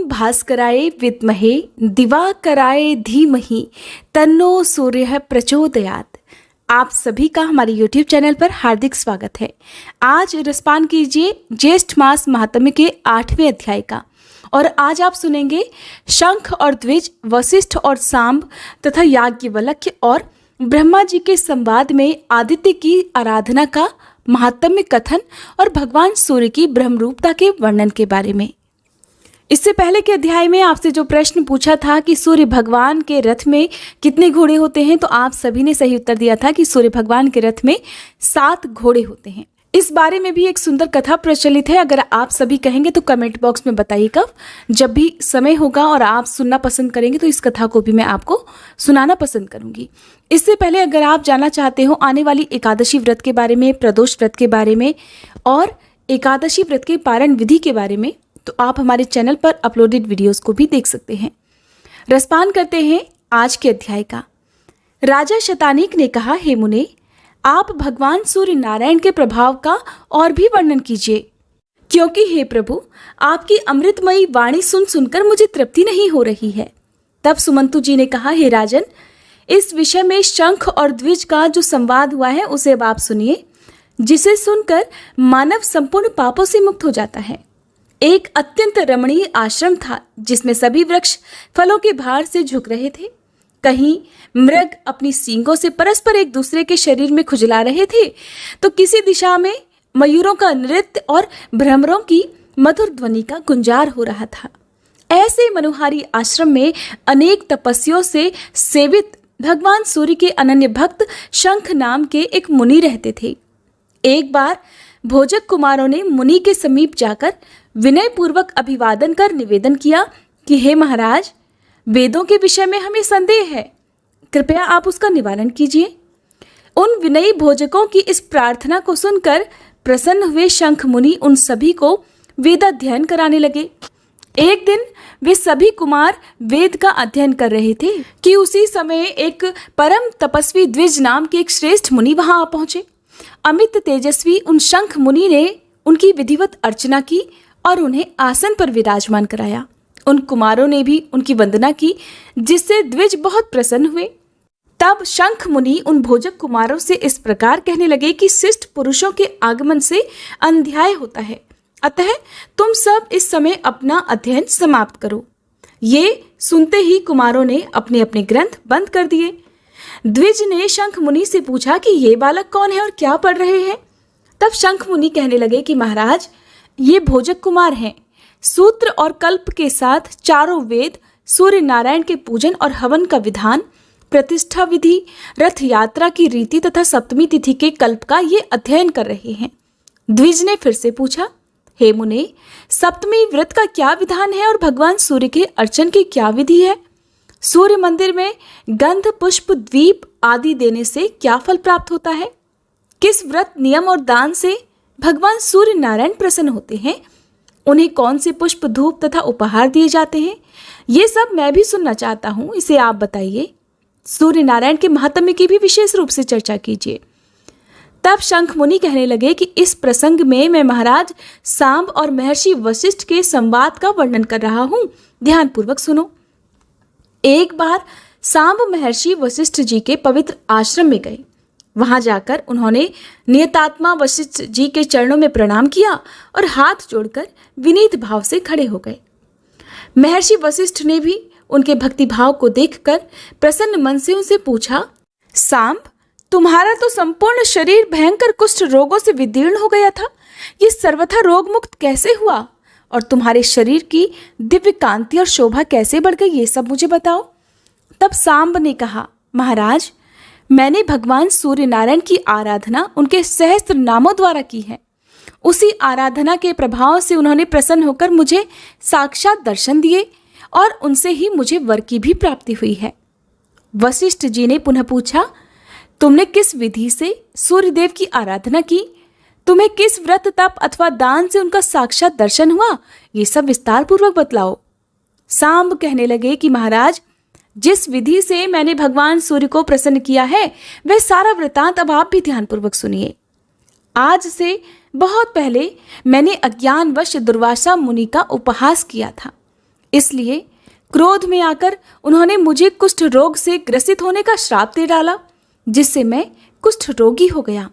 भास्कराय विद्महे दिवाकराय धीमहि तन्नो सूर्यः प्रचोदयात्। आप सभी का हमारे YouTube चैनल पर हार्दिक स्वागत है। आज रसपान कीजिए ज्येष्ठ मास महात्म्य के 8वें अध्याय का, और आज आप सुनेंगे शंख और द्विज, वशिष्ठ और सांब तथा याज्ञवल्क्य और ब्रह्मा जी के संवाद में आदित्य की आराधना का महात्म्य कथन और भगवान सूर्य की ब्रह्मरूपता के वर्णन के बारे में। इससे पहले के अध्याय में आपसे जो प्रश्न पूछा था कि सूर्य भगवान के रथ में कितने घोड़े होते हैं, तो आप सभी ने सही उत्तर दिया था कि सूर्य भगवान के रथ में 7 घोड़े होते हैं। इस बारे में भी एक सुंदर कथा प्रचलित है। अगर आप सभी कहेंगे तो कमेंट बॉक्स में बताइएगा। जब भी समय होगा और आप सुनना पसंद करेंगे तो इस कथा को भी मैं आपको सुनाना पसंद करूंगी। इससे पहले अगर आप जानना चाहते हो आने वाली एकादशी व्रत के बारे में, प्रदोष व्रत के बारे में और एकादशी व्रत के पारण विधि के बारे में, तो आप हमारे चैनल पर अपलोडेड वीडियोस को भी देख सकते हैं। रसपान करते हैं आज के अध्याय का। राजा शतानीक ने कहा, हे मुने, आप भगवान सूर्य नारायण के प्रभाव का और भी वर्णन कीजिए, क्योंकि हे प्रभु, आपकी अमृतमयी वाणी सुन सुनकर मुझे तृप्ति नहीं हो रही है। तब सुमंतु जी ने कहा, हे राजन, इस विषय में शंख और द्विज का जो संवाद हुआ है उसे अब आप सुनिए, जिसे सुनकर मानव संपूर्ण पापों से मुक्त हो जाता है। एक अत्यंत रमणीय आश्रम था जिसमें सभी वृक्ष फलों के भार से झुक रहे थे। कहीं मृग अपनी सींगों से परस्पर एक दूसरे के शरीर में खुजला रहे थे, तो किसी दिशा में मयूरों का नृत्य और भ्रमरों की मधुर ध्वनि का गुंजार हो रहा था। ऐसे मनोहारी आश्रम में अनेक तपस्वियों से सेवित भगवान सूर्य के अनन्य भक्त शंख नाम के एक मुनि रहते थे। एक बार भोजक कुमारों ने मुनि के समीप जाकर विनय पूर्वक अभिवादन कर निवेदन किया कि हे महाराज, वेदों के विषय में हमें संदेह है, कृपया आप उसका निवारण कीजिए। उन विनयी भोजकों की इस प्रार्थना को सुनकर प्रसन्न हुए शंख मुनि उन सभी को वेदाध्ययन कराने लगे। एक दिन वे सभी कुमार वेद का अध्ययन कर रहे थे कि उसी समय एक परम तपस्वी द्विज नाम के एक श्रेष्ठ मुनि वहां आ पहुंचे। अमित तेजस्वी उन शंख मुनि ने उनकी विधिवत अर्चना की और उन्हें आसन पर विराजमान कराया। उन कुमारों ने भी उनकी वंदना की, जिससे द्विज बहुत प्रसन्न हुए। तब शंख मुनि उन भोजक कुमारों से इस प्रकार कहने लगे कि शिष्ट पुरुषों के आगमन से अंध्याय होता है, अतः तुम सब इस समय अपना अध्ययन समाप्त करो। ये सुनते ही कुमारों ने अपने अपने ग्रंथ बंद कर दिए। द्विज ने शंख मुनि से पूछा कि ये बालक कौन है और क्या पढ़ रहे हैं। तब शंख मुनि कहने लगे कि महाराज, ये भोजक कुमार हैं। सूत्र और कल्प के साथ चारों वेद, सूर्य नारायण के पूजन और हवन का विधान, प्रतिष्ठा विधि, रथ यात्रा की रीति तथा सप्तमी तिथि के कल्प का ये अध्ययन कर रहे हैं। द्विज ने फिर से पूछा, हे मुने, सप्तमी व्रत का क्या विधान है और भगवान सूर्य के अर्चन की क्या विधि है? सूर्य मंदिर में गंध पुष्प द्वीप आदि देने से क्या फल प्राप्त होता है? किस व्रत नियम और दान से भगवान सूर्य नारायण प्रसन्न होते हैं? उन्हें कौन से पुष्प धूप तथा उपहार दिए जाते हैं? ये सब मैं भी सुनना चाहता हूँ, इसे आप बताइए। सूर्य नारायण के महात्म्य की भी विशेष रूप से चर्चा कीजिए। तब शंख मुनि कहने लगे कि इस प्रसंग में मैं महाराज सांब और महर्षि वशिष्ठ के संवाद का वर्णन कर रहा हूँ, ध्यान पूर्वक सुनो। एक बार सांब महर्षि वशिष्ठ जी के पवित्र आश्रम में गए। वहां जाकर उन्होंने नियतात्मा वशिष्ठ जी के चरणों में प्रणाम किया और हाथ जोड़कर विनीत भाव से खड़े हो गए। महर्षि वशिष्ठ ने भी उनके भक्ति भाव को देखकर प्रसन्न मन से उनसे पूछा, सांब, तुम्हारा तो संपूर्ण शरीर भयंकर कुष्ठ रोगों से विदीर्ण हो गया था, ये सर्वथा रोग मुक्त कैसे हुआ? और तुम्हारे शरीर की दिव्य कांति और शोभा कैसे बढ़ गई, ये सब मुझे बताओ। तब सांब ने कहा, महाराज, मैंने भगवान सूर्य नारायण की आराधना उनके सहस्त्र नामों द्वारा की है। उसी आराधना के प्रभाव से उन्होंने प्रसन्न होकर मुझे साक्षात दर्शन दिए और उनसे ही मुझे वर की भी प्राप्ति हुई है। वशिष्ठ जी ने पुनः पूछा, तुमने किस विधि से सूर्यदेव की आराधना की? तुम्हें किस व्रत तप अथवा दान से उनका साक्षात दर्शन हुआ? ये सब विस्तार पूर्वक बतलाओ। सांब कहने लगे कि महाराज, जिस विधि से मैंने भगवान सूर्य को प्रसन्न किया है वह सारा वृतांत अब आप भी ध्यानपूर्वक सुनिए। आज से बहुत पहले मैंने अज्ञानवश दुर्वासा मुनि का उपहास किया था। इसलिए क्रोध में आकर उन्होंने मुझे कुष्ठ रोग से ग्रसित होने का श्राप दे डाला, जिससे मैं कुष्ठ रोगी हो गया।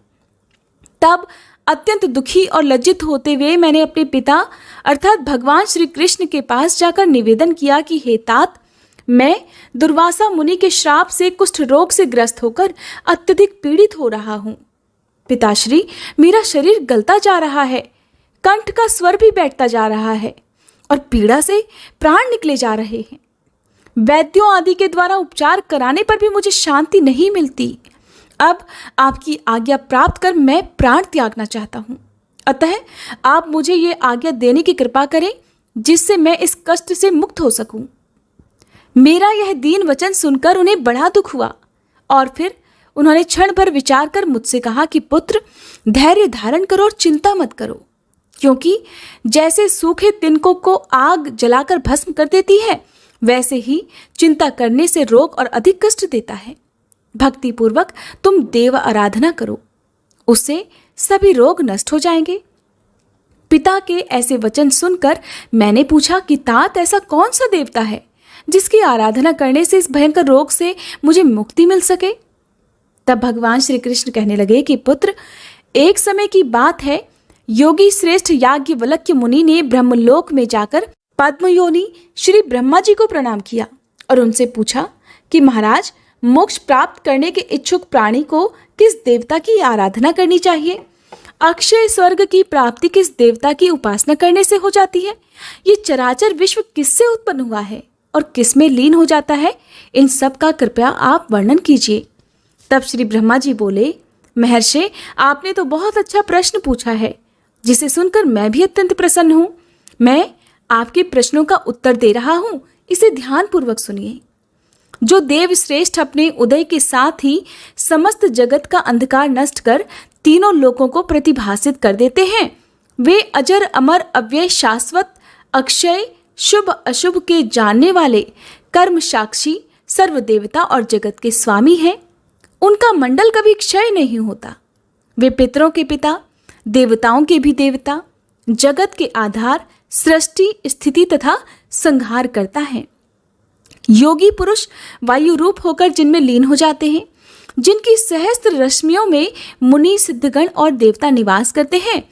तब अत्यंत दुखी और लज्जित होते हुए मैंने अपने पिता अर्थात भगवान श्री कृष्ण के पास जाकर निवेदन किया कि हे तात, मैं दुर्वासा मुनि के श्राप से कुष्ठ रोग से ग्रस्त होकर अत्यधिक पीड़ित हो रहा हूँ। पिताश्री, मेरा शरीर गलता जा रहा है, कंठ का स्वर भी बैठता जा रहा है और पीड़ा से प्राण निकले जा रहे हैं। वैद्यों आदि के द्वारा उपचार कराने पर भी मुझे शांति नहीं मिलती। अब आपकी आज्ञा प्राप्त कर मैं प्राण त्यागना चाहता हूँ। अतः आप मुझे ये आज्ञा देने की कृपा करें, जिससे मैं इस कष्ट से मुक्त हो सकूं। मेरा यह दीन वचन सुनकर उन्हें बड़ा दुख हुआ और फिर उन्होंने क्षण भर विचार कर मुझसे कहा कि पुत्र, धैर्य धारण करो और चिंता मत करो, क्योंकि जैसे सूखे तिनकों को आग जलाकर भस्म कर देती है, वैसे ही चिंता करने से रोग और अधिक कष्ट देता है। भक्ति पूर्वक तुम देव आराधना करो, उससे सभी रोग नष्ट हो जाएंगे। पिता के ऐसे वचन सुनकर मैंने पूछा कि तात, ऐसा कौन सा देवता है जिसकी आराधना करने से इस भयंकर रोग से मुझे मुक्ति मिल सके? तब भगवान श्री कृष्ण कहने लगे कि पुत्र, एक समय की बात है, योगी श्रेष्ठ याज्ञवल्क्य मुनि ने ब्रह्मलोक में जाकर पद्मयोनि श्री ब्रह्मा जी को प्रणाम किया और उनसे पूछा कि महाराज, मोक्ष प्राप्त करने के इच्छुक प्राणी को किस देवता की आराधना करनी चाहिए? अक्षय स्वर्ग की प्राप्ति किस देवता की उपासना करने से हो जाती है? ये चराचर विश्व किससे उत्पन्न हुआ है और किस में लीन हो जाता है? इन सब का कृपया आप वर्णन कीजिए। तब श्री ब्रह्मा जी बोले, महर्षि, आपने तो बहुत अच्छा प्रश्न पूछा है, जिसे सुनकर मैं भी अत्यंत प्रसन्न हूँ। मैं आपके प्रश्नों का उत्तर दे रहा हूँ, इसे ध्यान पूर्वक सुनिए। जो देव श्रेष्ठ अपने उदय के साथ ही समस्त जगत का अंधकार नष्ट कर तीनों लोकों को प्रतिभासित कर देते हैं, वे अजर अमर अव्यय शाश्वत अक्षय शुभ अशुभ के जानने वाले कर्म साक्षी सर्व देवता और जगत के स्वामी हैं। उनका मंडल कभी क्षय नहीं होता। वे पितरों के पिता, देवताओं के भी देवता, जगत के आधार, सृष्टि स्थिति तथा संहार करता है। योगी पुरुष वायु रूप होकर जिनमें लीन हो जाते हैं, जिनकी सहस्त्र रश्मियों में मुनि सिद्धगण और देवता निवास करते हैं।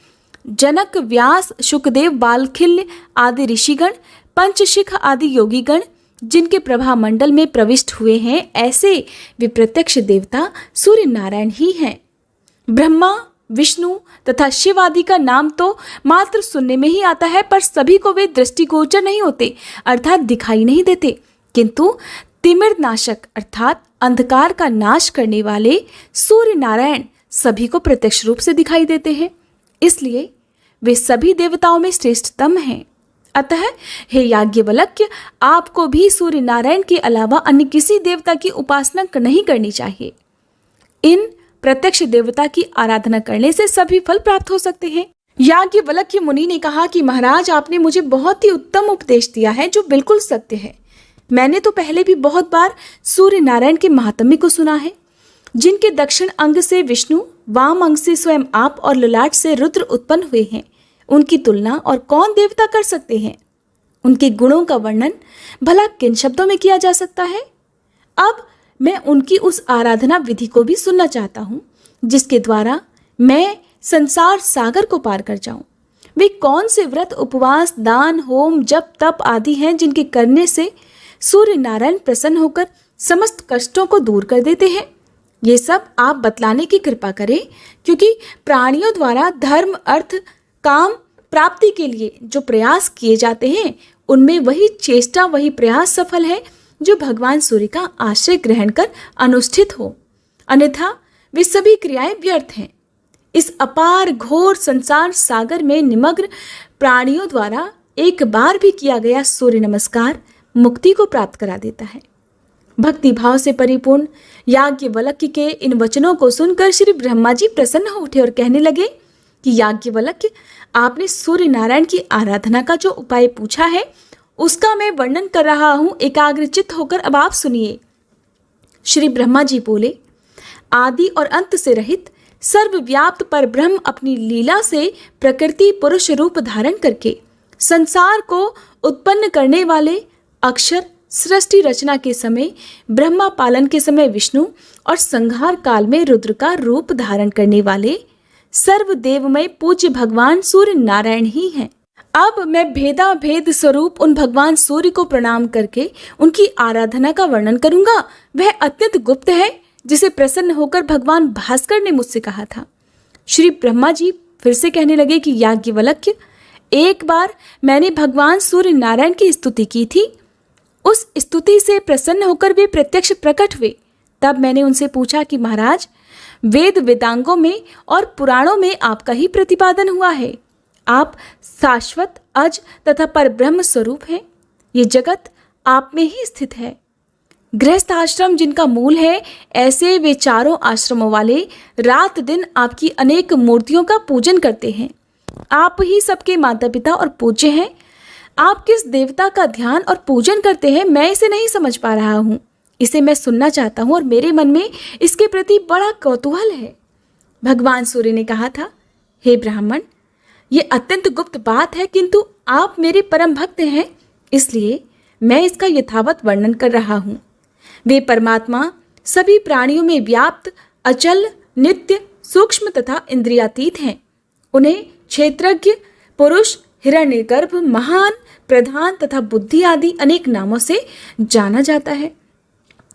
जनक, व्यास, शुकदेव, बालखिल्य आदि ऋषिगण, पंचशिख आदि योगीगण जिनके प्रभा मंडल में प्रविष्ट हुए हैं, ऐसे वे प्रत्यक्ष देवता सूर्य नारायण ही हैं। ब्रह्मा, विष्णु तथा शिव आदि का नाम तो मात्र सुनने में ही आता है, पर सभी को वे दृष्टिगोचर नहीं होते, अर्थात दिखाई नहीं देते। किंतु तिमिर नाशक अर्थात अंधकार का नाश करने वाले सूर्य नारायण सभी को प्रत्यक्ष रूप से दिखाई देते हैं, इसलिए वे सभी देवताओं में श्रेष्ठतम हैं। अतः हे याज्ञवल्क्य, आपको भी सूर्य नारायण के अलावा अन्य किसी देवता की उपासना नहीं करनी चाहिए। इन प्रत्यक्ष देवता की आराधना करने से सभी फल प्राप्त हो सकते हैं। याज्ञवल्क्य मुनि ने कहा कि महाराज, आपने मुझे बहुत ही उत्तम उपदेश दिया है, जो बिल्कुल सत्य है। मैंने तो पहले भी बहुत बार सूर्य नारायण के महात्म्य को सुना है, जिनके दक्षिण अंग से विष्णु, वाम अंग से स्वयं आप और ललाट से रुद्र उत्पन्न हुए हैं। उनकी तुलना और कौन देवता कर सकते हैं? उनके गुणों का वर्णन भला किन शब्दों में किया जा सकता है? अब मैं उनकी उस आराधना विधि को भी सुनना चाहता हूँ, जिसके द्वारा मैं संसार सागर को पार कर जाऊं। वे कौन से व्रत, उपवास, दान, होम, जप, तप आदि हैं, जिनके करने से सूर्य नारायण प्रसन्न होकर समस्त कष्टों को दूर कर देते हैं? ये सब आप बतलाने की कृपा करें, क्योंकि प्राणियों द्वारा धर्म, अर्थ, काम प्राप्ति के लिए जो प्रयास किए जाते हैं, उनमें वही चेष्टा, वही प्रयास सफल है जो भगवान सूर्य का आश्रय ग्रहण कर अनुष्ठित हो, अन्यथा वे सभी क्रियाएं व्यर्थ हैं। इस अपार घोर संसार सागर में निमग्न प्राणियों द्वारा एक बार भी किया गया सूर्य नमस्कार मुक्ति को प्राप्त करा देता है। भक्ति भाव से परिपूर्ण याज्ञवल्क्य के इन वचनों को सुनकर श्री ब्रह्मा जी प्रसन्न हो उठे और कहने लगे कि याज्ञवल्क्य, आपने सूर्य नारायण की आराधना का जो उपाय पूछा है, उसका मैं वर्णन कर रहा हूँ, एकाग्रचित्त होकर अब आप सुनिए। श्री ब्रह्मा जी बोले, आदि और अंत से रहित सर्वव्याप्त पर ब्रह्म अपनी लीला से प्रकृति पुरुष रूप धारण करके संसार को उत्पन्न करने वाले अक्षर, सृष्टि रचना के समय ब्रह्मा, पालन के समय विष्णु और संहार काल में रुद्र का रूप धारण करने वाले सर्वदेवमय पूज्य भगवान सूर्य नारायण ही हैं। अब मैं भेदा भेद स्वरूप उन भगवान सूर्य को प्रणाम करके उनकी आराधना का वर्णन करूंगा। वह अत्यंत गुप्त है, जिसे प्रसन्न होकर भगवान भास्कर ने मुझसे कहा था। श्री ब्रह्मा जी फिर से कहने लगे कि याज्ञवल्क्य, एक बार मैंने भगवान सूर्य नारायण की स्तुति की थी। उस स्तुति से प्रसन्न होकर वे प्रत्यक्ष प्रकट हुए। तब मैंने उनसे पूछा कि महाराज, वेद वेदांगों में और पुराणों में आपका ही प्रतिपादन हुआ है। आप शाश्वत, अज तथा परब्रह्म स्वरूप हैं। ये जगत आप में ही स्थित है। गृहस्थ आश्रम जिनका मूल है, ऐसे वे चारों आश्रमों वाले रात दिन आपकी अनेक मूर्तियों का पूजन करते हैं। आप ही सबके माता पिता और पूज्य हैं। आप किस देवता का ध्यान और पूजन करते हैं, मैं इसे नहीं समझ पा रहा हूँ। इसे मैं सुनना चाहता हूँ और मेरे मन में इसके प्रति बड़ा कौतूहल है। भगवान सूर्य ने कहा था, हे ब्राह्मण, ये अत्यंत गुप्त बात है, किंतु आप मेरे परम भक्त हैं, इसलिए मैं इसका यथावत वर्णन कर रहा हूँ। वे परमात्मा सभी प्राणियों में व्याप्त, अचल, नित्य, सूक्ष्म तथा इंद्रियातीत हैं। उन्हें क्षेत्रज्ञ, पुरुष, हिरण्यगर्भ, महान, प्रधान तथा बुद्धि आदि अनेक नामों से जाना जाता है।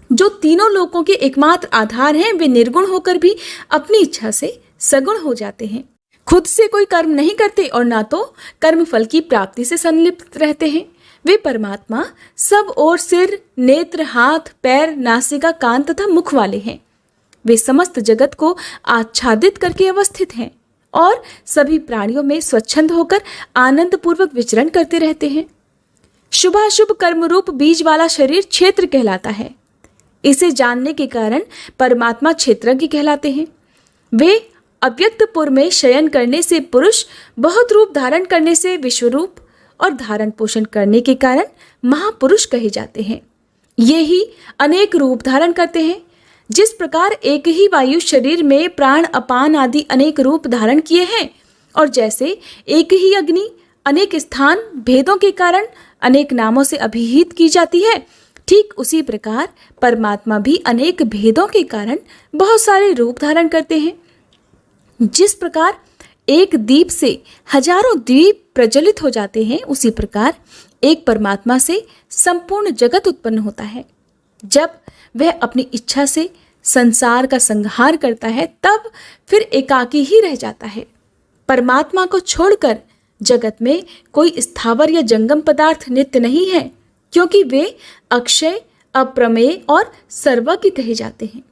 जो तीनों लोकों के एकमात्र आधार हैं, वे निर्गुण होकर भी अपनी इच्छा से सगुण हो जाते हैं। खुद से कोई कर्म नहीं करते और ना तो कर्म फल की प्राप्ति से संलिप्त रहते हैं। वे परमात्मा सब ओर सिर, नेत्र, हाथ, पैर, नासिका, कान तथा मुख वाले हैं। वे समस्त जगत को आच्छादित करके अवस्थित हैं और सभी प्राणियों में स्वच्छंद होकर आनंद पूर्वक विचरण करते रहते हैं। शुभाशुभ कर्म रूप बीज वाला शरीर क्षेत्र कहलाता है। इसे जानने के कारण परमात्मा क्षेत्रज्ञ कहलाते हैं। वे अव्यक्तपुर में शयन करने से पुरुष, बहुत रूप धारण करने से विश्वरूप और धारण पोषण करने के कारण महापुरुष कहे जाते हैं। ये ही अनेक रूप धारण करते हैं। जिस प्रकार एक ही वायु शरीर में प्राण, अपान आदि अनेक रूप धारण किए हैं, और जैसे एक ही अग्नि अनेक स्थान भेदों के कारण अनेक नामों से अभिहित की जाती है, ठीक उसी प्रकार परमात्मा भी अनेक भेदों के कारण बहुत सारे रूप धारण करते हैं। जिस प्रकार एक दीप से हजारों दीप प्रज्वलित हो जाते हैं, उसी प्रकार एक परमात्मा से संपूर्ण जगत उत्पन्न होता है। जब वह अपनी इच्छा से संसार का संहार करता है, तब फिर एकाकी ही रह जाता है। परमात्मा को छोड़कर जगत में कोई स्थावर या जंगम पदार्थ नित्य नहीं है, क्योंकि वे अक्षय, अप्रमेय और सर्वज्ञ कहे जाते हैं।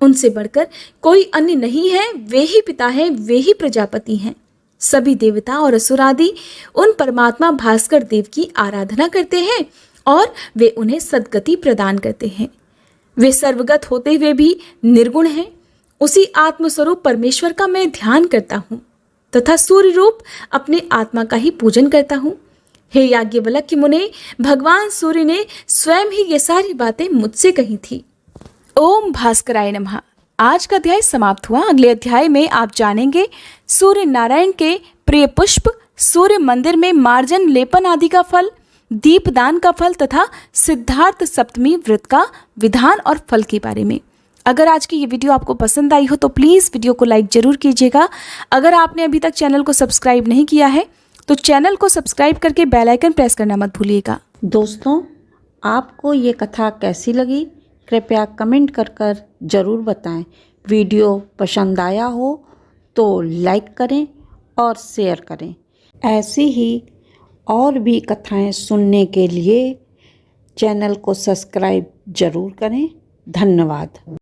उनसे बढ़कर कोई अन्य नहीं है। वे ही पिता हैं, वे ही प्रजापति हैं। सभी देवता और असुर आदि उन परमात्मा भास्कर देव की आराधना करते हैं और वे उन्हें सद्गति प्रदान करते हैं। वे सर्वगत होते हुए भी निर्गुण हैं। उसी आत्मस्वरूप परमेश्वर का मैं ध्यान करता हूँ तथा सूर्य रूप अपने आत्मा का ही पूजन करता हूँ। हे याज्ञवल्क्य मुने, भगवान सूर्य ने स्वयं ही ये सारी बातें मुझसे कही थी। ओम भास्कराय नमः। आज का अध्याय समाप्त हुआ। अगले अध्याय में आप जानेंगे सूर्य नारायण के प्रिय पुष्प, सूर्य मंदिर में मार्जन लेपन आदि का फल, दीपदान का फल तथा सिद्धार्थ सप्तमी व्रत का विधान और फल के बारे में। अगर आज की ये वीडियो आपको पसंद आई हो तो प्लीज़ वीडियो को लाइक जरूर कीजिएगा। अगर आपने अभी तक चैनल को सब्सक्राइब नहीं किया है तो चैनल को सब्सक्राइब करके बेल आइकन प्रेस करना मत भूलिएगा। दोस्तों, आपको ये कथा कैसी लगी कृपया कमेंट कर ज़रूर बताएं। वीडियो पसंद आया हो तो लाइक करें और शेयर करें। ऐसी ही और भी कथाएं सुनने के लिए चैनल को सब्सक्राइब ज़रूर करें। धन्यवाद।